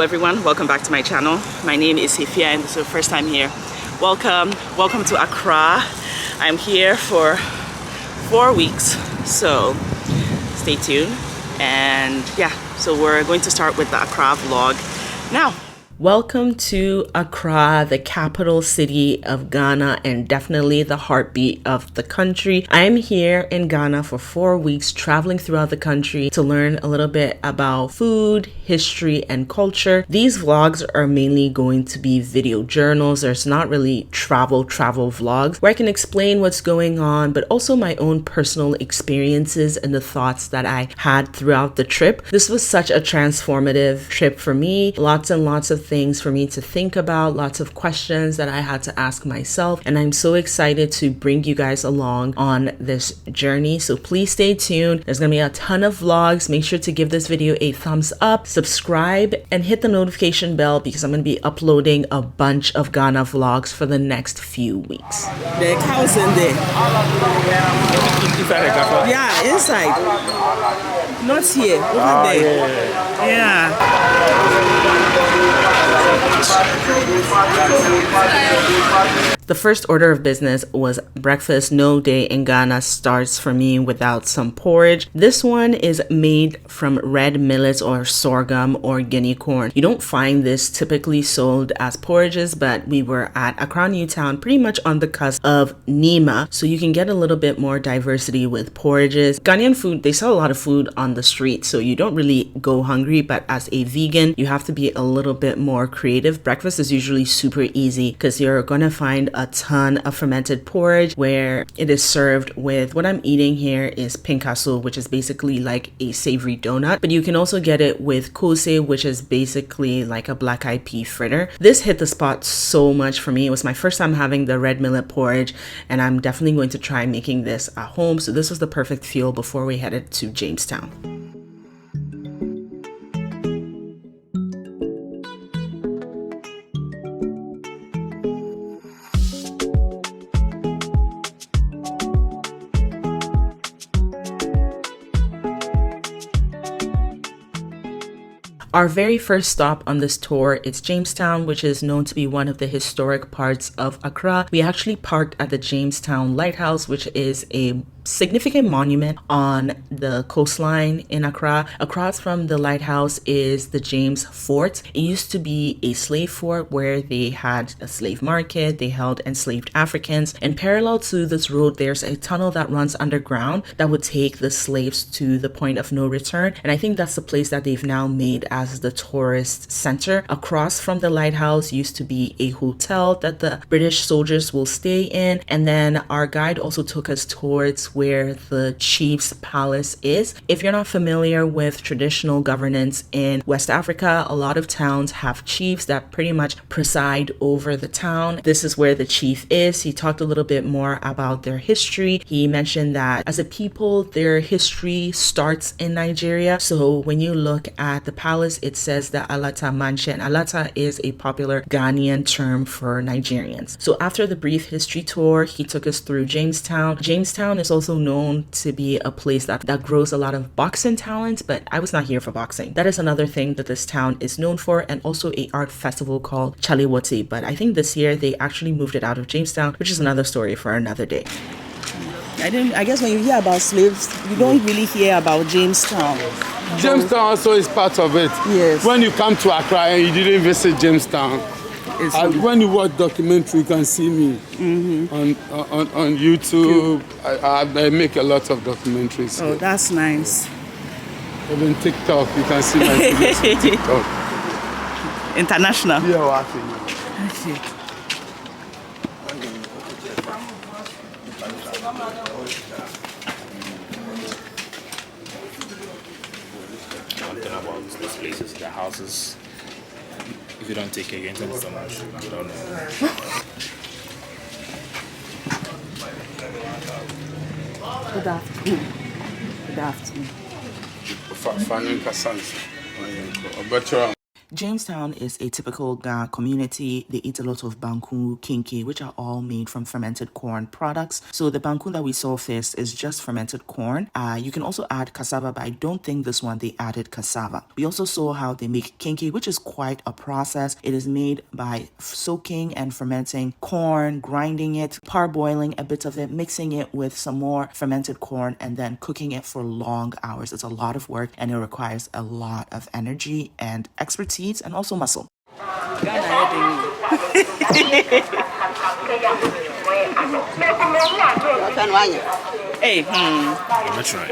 everyone, welcome back to my channel. My name is Hifia and this is the first time here. Welcome to Accra. I'm here for 4 weeks, so stay tuned. And yeah, so we're going to start with the Accra vlog now. Welcome to Accra, the capital city of Ghana and definitely the heartbeat of the country. I am here in Ghana for 4 weeks, traveling throughout the country to learn a little bit about food, history, and culture. These vlogs are mainly going to be video journals. There's not really travel vlogs where I can explain what's going on, but also my own personal experiences and the thoughts that I had throughout the trip. This was such a transformative trip for me. Lots and lots of things for me to think about, lots of questions that I had to ask myself, and I'm so excited to bring you guys along on this journey. So please stay tuned. There's gonna be a ton of vlogs. Make sure to give this video a thumbs up, subscribe, and hit the notification bell because I'm gonna be uploading a bunch of Ghana vlogs for the next few weeks. The cows in there. Yeah, inside. Not here, over there. Yeah. The first order of business was breakfast. No day in Ghana starts for me without some porridge. This one is made from red millet or sorghum or guinea corn. You don't find this typically sold as porridges, but we were at Accra New Town, pretty much on the cusp of Nima, so you can get a little bit more diversity with porridges. Ghanaian food, they sell a lot of food on the street, so you don't really go hungry, but as a vegan, you have to be a little bit more creative. Breakfast is usually super easy because you're gonna find a ton of fermented porridge where it is served with what I'm eating here is pinkaso, which is basically like a savory donut, but you can also get it with kose, which is basically like a black eyed pea fritter. This hit the spot so much for me. It was my first time having the red millet porridge, and I'm definitely going to try making this at home. So this was the perfect fuel before we headed to Jamestown. Our very first stop on this tour is Jamestown, which is known to be one of the historic parts of Accra. We actually parked at the Jamestown Lighthouse, which is a significant monument on the coastline in Accra. Across from the lighthouse is the James Fort. It used to be a slave fort where they had a slave market. They held enslaved Africans, and parallel to this road there's a tunnel that runs underground that would take the slaves to the point of no return, and I think that's the place that they've now made as the tourist center. Across from the lighthouse used to be a hotel that the British soldiers will stay in, and then our guide also took us towards where the chief's palace is. If you're not familiar with traditional governance in West Africa, a lot of towns have chiefs that pretty much preside over the town. This is where the chief is. He talked a little bit more about their history. He mentioned that as a people, their history starts in Nigeria. So when you look at the palace, it says that Alata Manche, and Alata is a popular Ghanaian term for Nigerians. So after the brief history tour, he took us through Jamestown. Jamestown is also known to be a place that grows a lot of boxing talent, but I was not here for boxing. That is another thing that this town is known for, and also a art festival called Chaliwati, but I think this year they actually moved it out of Jamestown, which is another story for another day. I guess when you hear about slaves, you don't really hear about Jamestown. Jamestown also is part of it. Yes. When you come to Accra and you didn't visit Jamestown, when you watch documentary, you can see me on YouTube. I make a lot of documentaries. Oh, that's nice. Even TikTok, you can see my videos on TikTok. International. Yeah, watching. Okay. One thing about these places, the houses, if you don't take care, you enter so much. You don't know. Good afternoon. Good afternoon. Jamestown is a typical Ga community. They eat a lot of banku, kinky, which are all made from fermented corn products. So the banku that we saw first is just fermented corn. You can also add cassava, but I don't think this one they added cassava. We also saw how they make kinky, which is quite a process. It is made by soaking and fermenting corn, grinding it, parboiling a bit of it, mixing it with some more fermented corn, and then cooking it for long hours. It's a lot of work and it requires a lot of energy and expertise and also muscle. Hey, I'm trying.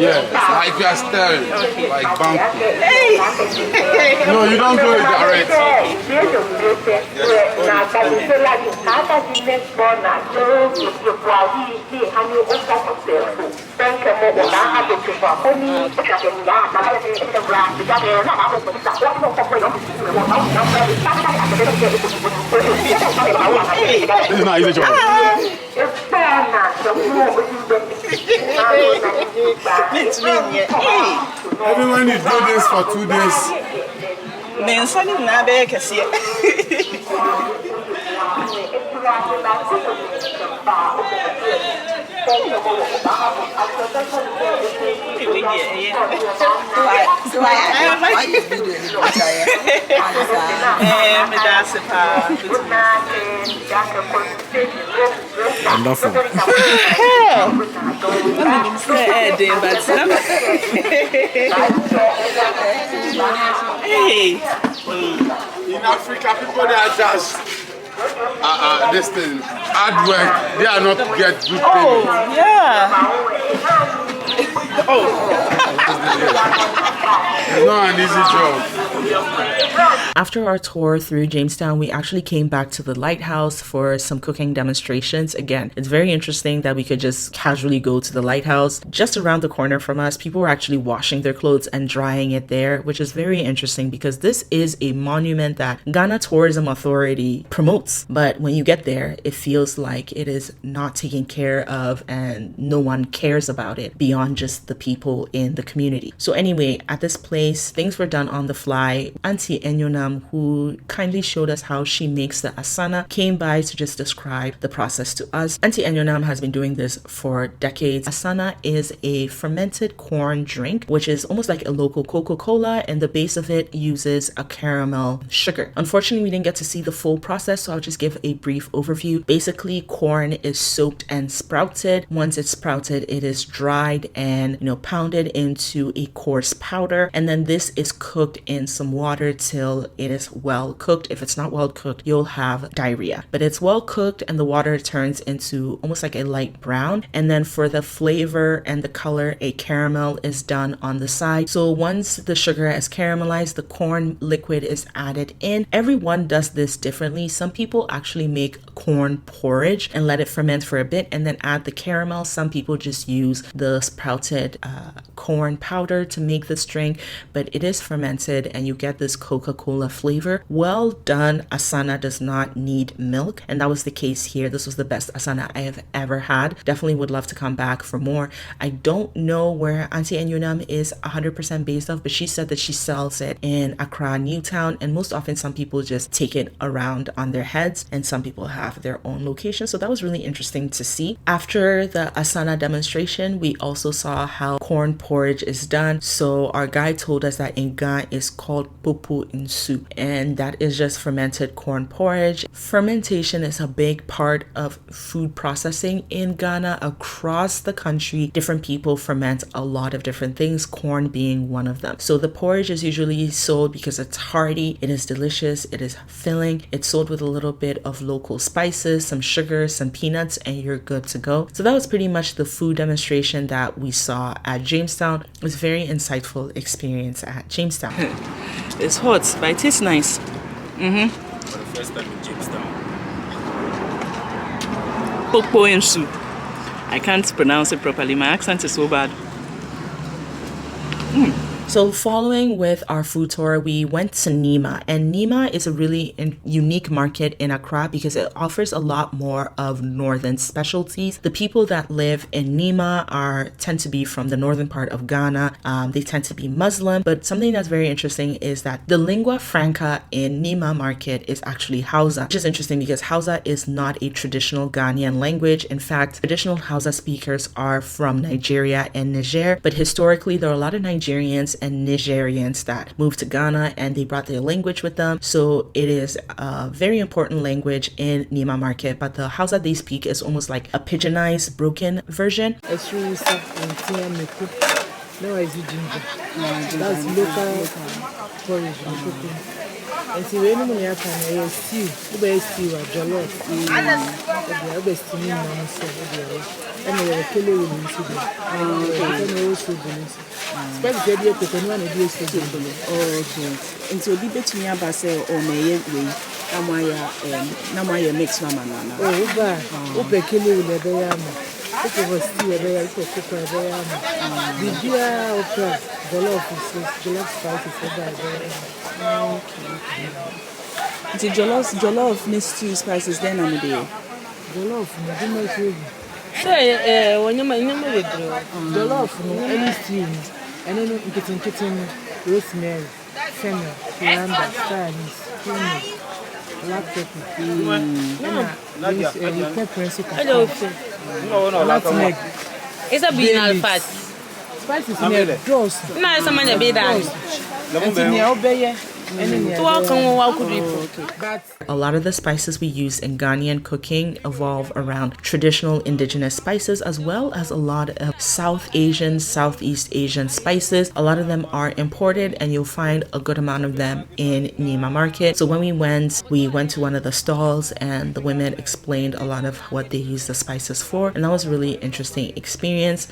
Yeah, like you are stirring, like banku. No, you don't do it direct. This is not easy job. Everyone you do this for 2 days. Wonderful. In Africa, people they are just this thing hard work. They are not get good payment. It's not an easy job. After our tour through Jamestown, we actually came back to the lighthouse for some cooking demonstrations. Again, it's very interesting that we could just casually go to the lighthouse. Just around the corner from us, people were actually washing their clothes and drying it there, which is very interesting because this is a monument that Ghana Tourism Authority promotes. But when you get there, it feels like it is not taken care of and no one cares about it beyond just the people in the community. So anyway, at this place, things were done on the fly. Auntie Enyonam, who kindly showed us how she makes the asana, came by to just describe the process to us. Auntie Enyonam has been doing this for decades. Asana is a fermented corn drink, which is almost like a local Coca-Cola, and the base of it uses a caramel sugar. Unfortunately, we didn't get to see the full process, so I'll just give a brief overview. Basically, corn is soaked and sprouted. Once it's sprouted, it is dried and pounded into a coarse powder, and then this is cooked in some water till it is well cooked. If it's not well cooked, you'll have diarrhea. But it's well cooked and the water turns into almost like a light brown. And then for the flavor and the color, a caramel is done on the side. So once the sugar has caramelized, the corn liquid is added in. Everyone does this differently. Some people actually make corn porridge and let it ferment for a bit and then add the caramel. Some people just use the sprouted corn powder to make this drink, but it is fermented and you get this Coca-Cola flavor. Well done asana does not need milk, and that was the case here. This was the best asana I have ever had. Definitely would love to come back for more. I don't know where Auntie Enyonam is 100% based off, but she said that she sells it in Accra, Newtown, and most often some people just take it around on their heads and some people have their own location. So that was really interesting to see. After the asana demonstration, we also saw how corn porridge is done. So our guide told us that in Ghana is called popo in soup, and that is just fermented corn porridge. Fermentation is a big part of food processing in Ghana. Across the country, different people ferment a lot of different things, corn being one of them. So the porridge is usually sold because it's hearty, it is delicious, it is filling. It's sold with a little bit of local spices, some sugar, some peanuts, and you're good to go. So that was pretty much the food demonstration that we saw at Jamestown. It was a very insightful experience at Jamestown. It's hot, but it tastes nice. For the first time in Jamestown. Popo in soup. I can't pronounce it properly. My accent is so bad. So following with our food tour, we went to Nima, and Nima is a really unique market in Accra because it offers a lot more of northern specialties. The people that live in Nima tend to be from the northern part of Ghana. They tend to be Muslim, but something that's very interesting is that the lingua franca in Nima market is actually Hausa, which is interesting because Hausa is not a traditional Ghanaian language. In fact, traditional Hausa speakers are from Nigeria and Niger, but historically there are a lot of Nigerians and Nigerians that moved to Ghana and they brought their language with them. So it is a very important language in Nima market, but the Hausa they speak is almost like a pidginized, broken version. That's local porridge. And see, when you have a stew, you buy stew or jollof. You buy stew in and you have kill it in Sudan. And also especially if you can run a deal to do. Okay. And so be between your basse or may way. Namaya mix mama. Oh, okay, kill it with the bayama. It was still a very cook a bayama. Did you have jollof spices for that? The jollof needs 2 spices then I'm there. Jollof, no, do not really. So, when you make jollof, no, any steam, and then kitchen, rosemary, fennel, coriander, Chinese, cumin, black pepper, nutmeg. It's a bean fat. Spices in there, draws. No, it's a man a bit down. A lot of the spices we use in Ghanaian cooking evolve around traditional indigenous spices as well as a lot of South Asian, Southeast Asian spices. A lot of them are imported and you'll find a good amount of them in Nima market. So when we went to one of the stalls and the women explained a lot of what they use the spices for, and that was a really interesting experience.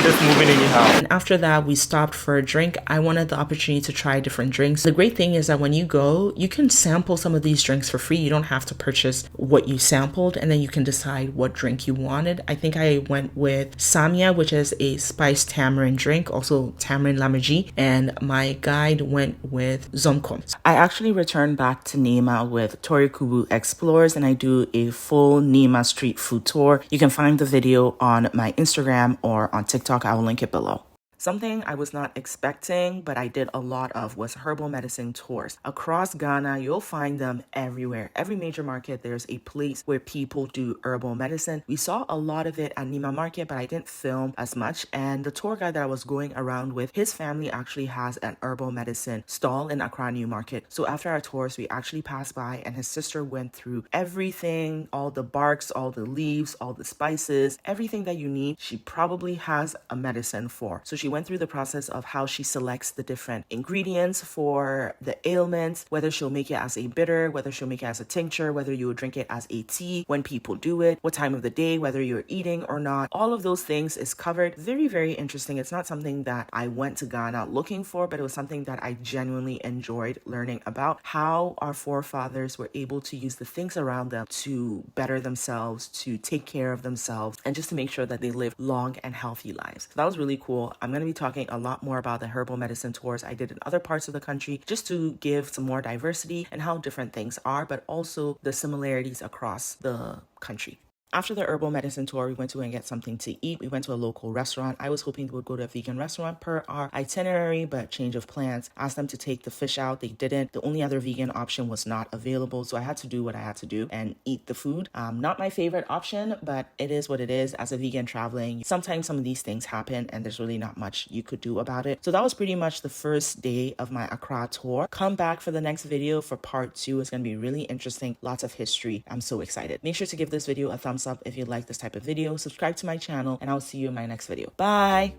Just moving anyhow. And after that, we stopped for a drink. I wanted the opportunity to try different drinks. The great thing is that when you go, you can sample some of these drinks for free. You don't have to purchase what you sampled, and then you can decide what drink you wanted. I think I went with Samia, which is a spiced tamarind drink, also tamarind lamaji, and my guide went with Zomkom. I actually returned back to Nima with Torikubu Explores, and I do a full Nima street food tour. You can find the video on my Instagram or on TikTok. I will link it below. Something I was not expecting, but I did a lot of, was herbal medicine tours. Across Ghana, you'll find them everywhere. Every major market, there's a place where people do herbal medicine. We saw a lot of it at Nima Market, but I didn't film as much. And the tour guide that I was going around with, his family actually has an herbal medicine stall in Accra New Market. So after our tours, we actually passed by and his sister went through everything, all the barks, all the leaves, all the spices, everything that you need. She probably has a medicine for. So she went through the process of how she selects the different ingredients for the ailments, whether she'll make it as a bitter, whether she'll make it as a tincture, whether you would drink it as a tea when people do it, what time of the day, whether you're eating or not. All of those things is covered. Very, very interesting. It's not something that I went to Ghana looking for, but it was something that I genuinely enjoyed learning about, how our forefathers were able to use the things around them to better themselves, to take care of themselves, and just to make sure that they live long and healthy lives. So that was really cool. I'm going to be talking a lot more about the herbal medicine tours I did in other parts of the country, just to give some more diversity and how different things are, but also the similarities across the country. After the herbal medicine tour, we went to go and get something to eat. We went to a local restaurant. I was hoping we would go to a vegan restaurant per our itinerary, but change of plans. Asked them to take the fish out. They didn't. The only other vegan option was not available, so I had to do what I had to do and eat the food. Not my favorite option, but it is what it is. As a vegan traveling, sometimes some of these things happen and there's really not much you could do about it. So that was pretty much the first day of my Accra tour. Come back for the next video for part 2. It's going to be really interesting. Lots of history. I'm so excited. Make sure to give this video a thumbs up if you like this type of video. Subscribe to my channel and I'll see you in my next video. Bye.